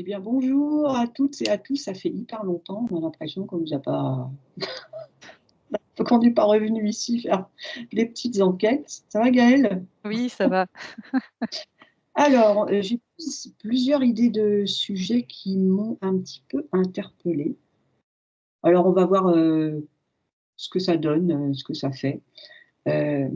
Eh bien, bonjour à toutes et à tous. Ça fait hyper longtemps. On a l'impression qu'on nous a pas qu'on n'est pas revenu ici faire des petites enquêtes. Ça va, Gaëlle? Oui, ça va. Alors, j'ai plusieurs idées de sujets qui m'ont un petit peu interpellée. Alors, on va voir, ce que ça donne, ce que ça fait. Heu,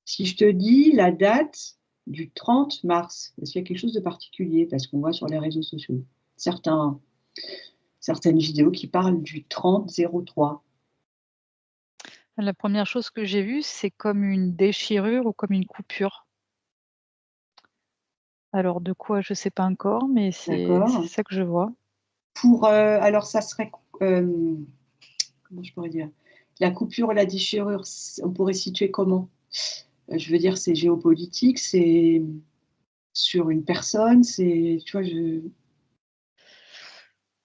Si je te dis la date du 30 mars, est-ce qu'il y a quelque chose de particulier? Parce qu'on voit sur les réseaux sociaux certains certaines vidéos qui parlent du 30-03. La première chose que j'ai vue, c'est comme une déchirure ou comme une coupure. Alors de quoi, je sais pas encore, mais c'est D'accord. ça que je vois. Alors ça serait comment je pourrais dire? La coupure et la déchirure, on pourrait situer comment? Je veux dire, c'est géopolitique, c'est sur une personne, c'est tu vois, est-ce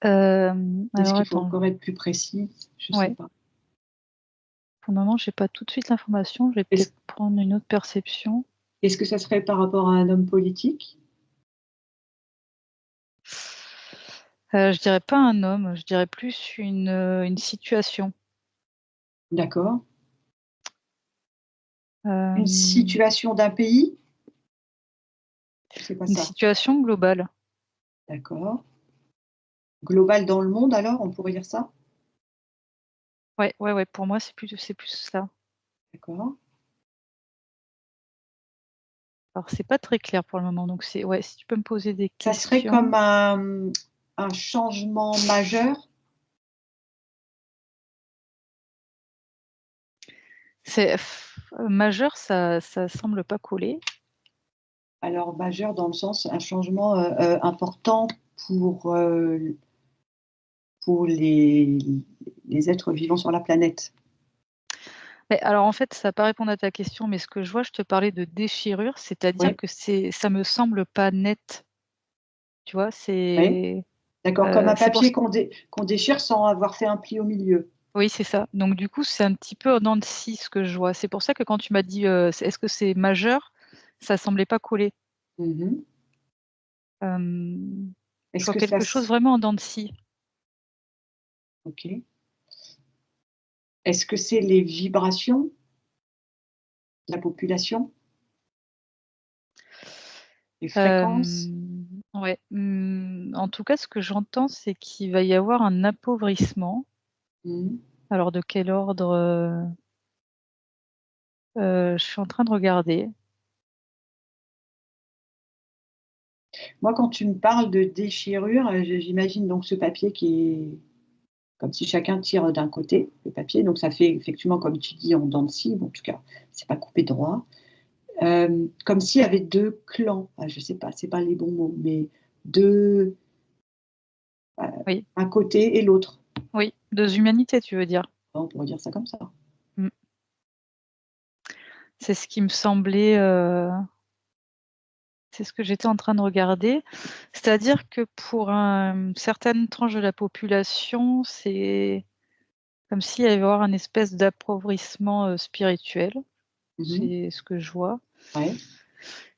Alors qu'il faut attends, encore être plus précis? Je sais ouais, pas. pour le moment, j'ai pas tout de suite l'information, je vais Est-ce peut-être prendre une autre perception. est-ce que ça serait par rapport à un homme politique? Je dirais pas un homme, je dirais plus une situation. D'accord. Une Hem, situation d'un pays? C'est pas une ça? situation globale. D'accord. Global dans le monde alors, on pourrait dire ça? Ouais, ouais, ouais, pour moi, c'est plus ça. D'accord. Alors c'est pas très clair pour le moment, donc c'est ouais, si tu peux me poser des Ça serait comme questions. un changement majeur? C'est majeur, ça semble pas coller. Alors majeur dans le sens, un changement, important pour, pour les êtres vivants sur la planète. Mais alors, en fait, ça va pas répondre à ta question, mais ce que je vois, je te parlais de déchirure, c'est-à-dire Oui, que ça me semble pas net, tu vois? oui, d'accord, comme un C'est pour ç papier qu'on déchire sans avoir fait un pli au milieu. Oui, c'est ça. Donc du coup, c'est un petit peu en dents de scie ce que je vois. C'est pour ça que quand tu m'as dit, «Est-ce que c'est majeur?» ça semblait pas coller. Mmh. Je Est-ce vois que ça quelque chose s vraiment en dents de scie. OK. Est-ce que c'est les vibrations de la population? Les fréquences? Ouais, en tout cas, ce que j'entends, c'est qu'il va y avoir un appauvrissement. Mmh. Alors de quel ordre, je suis en train de regarder. Moi, quand tu me parles de déchirure, j'imagine donc ce papier qui est comme si chacun tire d'un côté, le papier, donc ça fait effectivement, comme tu dis, en dents de scie, bon, en tout cas, c'est pas coupé droit. Comme s'il y avait 2 clans, je sais pas, c'est pas les bons mots, mais 2, Oui, un côté et l'autre. oui, 2 humanités, tu veux dire? On pourrait dire ça comme ça. Mmh. C'est ce qui me semblait, c'est ce que j'étais en train de regarder. C'est-à-dire que pour certaines tranches de la population, c'est comme s'il allait y avoir un espèce d'appauvrissement, spirituel. Mmh. C'est ce que je vois Ouais,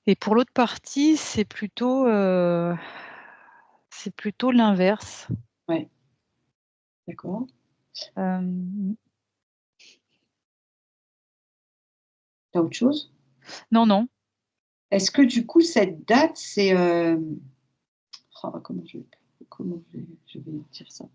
et pour l'autre partie, c'est plutôt l'inverse. ouais, d'accord. Hem, Tu as autre chose? non, non, Est-ce que du coup cette date, c'est, comment je vais dire ça?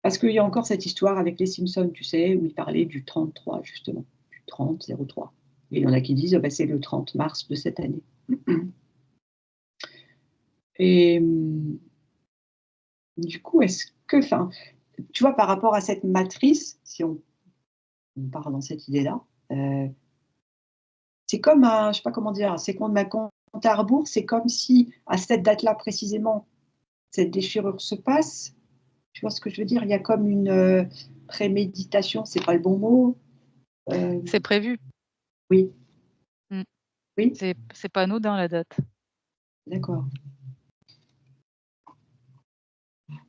Parce qu'il y a encore cette histoire avec les Simpsons, tu sais, où ils parlaient du 33 justement, du 30-03 et il y en a qui disent: «Ah bah, c'est le 30 mars de cette année». Et du coup, est-ce que enfin, tu vois, par rapport à cette matrice, si on part dans cette idée-là, heu, c'est comme un je sais pas comment dire, c'est comme un compte à rebours, c'est comme si à cette date-là précisément, cette déchirure se passe. Tu vois ce que je veux dire? Il y a comme une, préméditation, c'est pas le bon mot, c'est prévu. oui, Mmh. oui, C'est pas anodin la date. d'accord,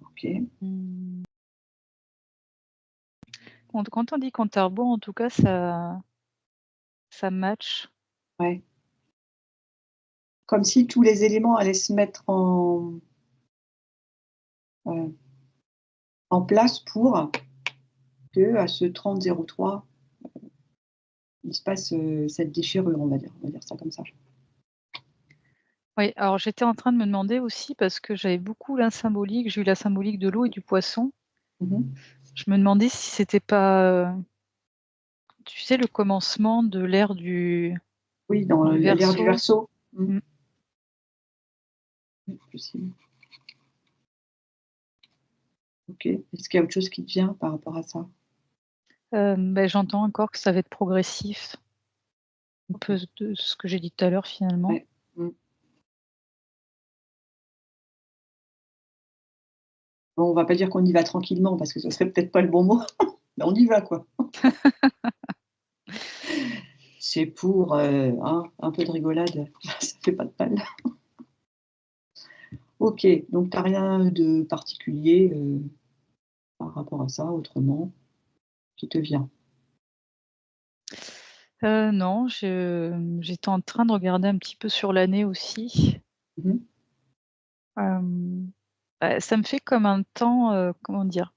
OK, Mmh. Quand on dit compte à rebours, en tout cas, ça match. ouais. comme si tous les éléments allaient se mettre euh, en place pour que à ce 30-03, il se passe cette déchirure, on va dire ça comme ça. Oui, alors j'étais en train de me demander aussi, parce que j'avais beaucoup la symbolique, j'ai eu la symbolique de l'eau et du poisson. Je me demandais si c'était pas, tu sais, le commencement de l'ère du Oui, dans l'ère du Verseau. Mm. Possible. Ok. Est-ce qu'il y a autre chose qui te vient par rapport à ça? J'entends encore que ça va être progressif. Un peu de ce que j'ai dit tout à l'heure, finalement. Ouais. Bon, on va pas dire qu'on y va tranquillement, parce que ce serait peut-être pas le bon mot, mais on y va, quoi. C'est pour un peu de rigolade, ça fait pas de mal. Ok, donc tu n'as rien de particulier par rapport à ça, autrement, qui te vient? Non, j'étais en train de regarder un petit peu sur l'année aussi. Ça me fait comme un temps, comment dire?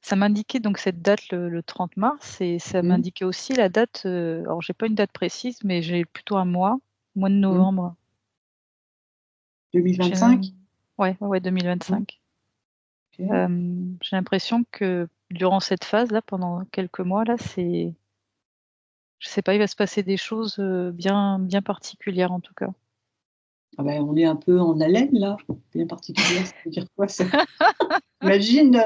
Ça m'indiquait donc cette date le 30 mars, et ça m'indiquait aussi la date, alors j'ai pas une date précise, mais j'ai plutôt un mois de novembre. 2025? Ouais, 2025. Okay. J'ai l'impression que durant cette phase-là, pendant quelques mois là, je sais pas, il va se passer des choses, bien particulières en tout cas. Ah ben, on est un peu en haleine là, bien particulière, ça veut dire quoi ça? Imagine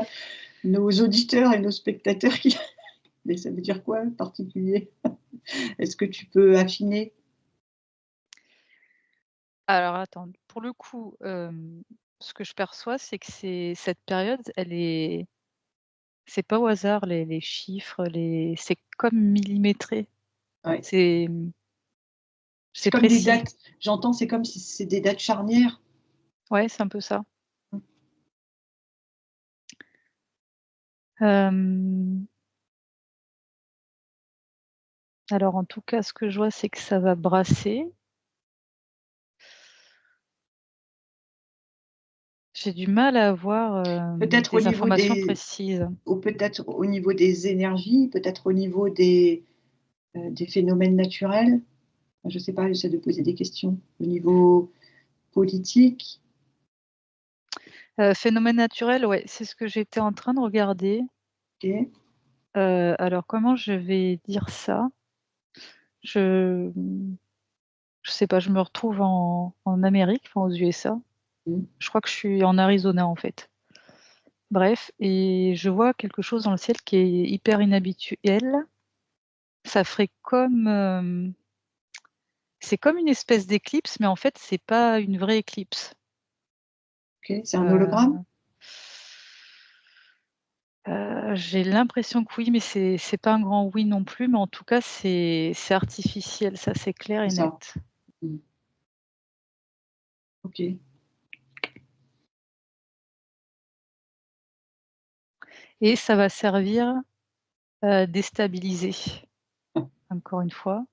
nos auditeurs et nos spectateurs qui mais ça veut dire quoi particulier? Est-ce que tu peux affiner? Alors attends, pour le coup, ce que je perçois, c'est que cette période, c'est pas au hasard les chiffres, c'est comme millimétré. Ouais. C'est C'est comme des précis. dates, j'entends, c'est comme si c'est des dates charnières. Ouais, c'est un peu ça. Mmh. Alors en tout cas, ce que je vois, c'est que ça va brasser. J'ai du mal à avoir, Peut-être au des niveau informations précises. ou peut-être au niveau des énergies, peut-être au niveau des phénomènes naturels. Je ne sais pas, j'essaie de poser des questions. Au niveau politique? Phénomène naturel, ouais, c'est ce que j'étais en train de regarder. OK. Alors comment je vais dire ça? Je je sais pas, je me retrouve en Amérique, enfin aux USA. Je crois que je suis en Arizona, en fait. Bref, et je vois quelque chose dans le ciel qui est hyper inhabituel. Ça ferait comme, c'est comme une espèce d'éclipse, mais en fait, c'est pas une vraie éclipse. OK, c'est un hologramme? J'ai l'impression que oui, mais c'est pas un grand oui non plus, mais en tout cas, c'est artificiel, ça, c'est clair et C'est ça. net. OK. Et ça va servir à déstabiliser, encore une fois.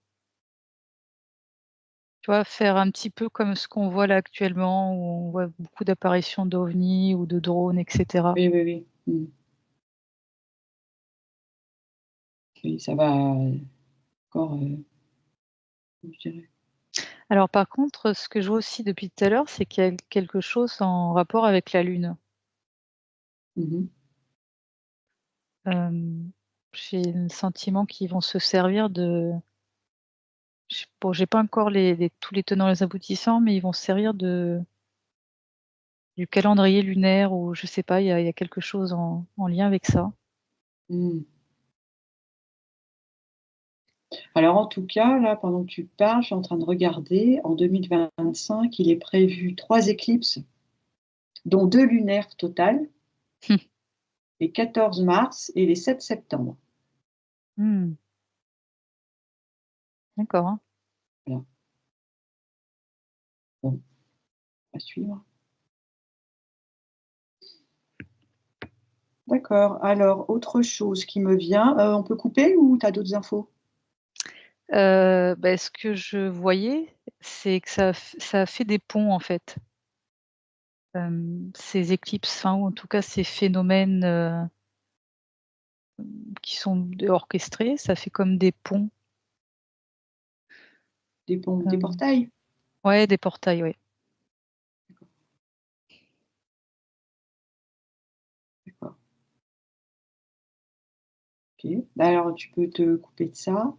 Tu vois, faire un petit peu comme ce qu'on voit là actuellement, où on voit beaucoup d'apparitions d'ovnis ou de drones, et cetera. Oui, oui, oui. Oui, ça va encore, je dirais. Alors par contre, ce que je vois aussi depuis tout à l'heure, c'est qu'il y a quelque chose en rapport avec la Lune. J'ai le sentiment qu'ils vont se servir j'ai pas encore tous les tenants et les aboutissants, mais ils vont se servir du calendrier lunaire, ou je sais pas, il y a quelque chose en lien avec ça. Alors en tout cas, là, pendant que tu parles, je suis en train de regarder, en 2025, il est prévu 3 éclipses, dont 2 lunaires totales, les 14 mars et les 7 septembre. Mmh. D'accord, hein. Voilà. Bon, à suivre. D'accord. Alors, autre chose qui me vient, on peut couper ou tu as d'autres infos? Bah, ce que je voyais, c'est que ça fait des ponts, en fait. Ces éclipses, enfin, ou en tout cas ces phénomènes, qui sont orchestrés, ça fait comme des ponts. Des portails? Ouais, des portails, ouais. D'accord. OK. Bah, alors tu peux te couper de ça.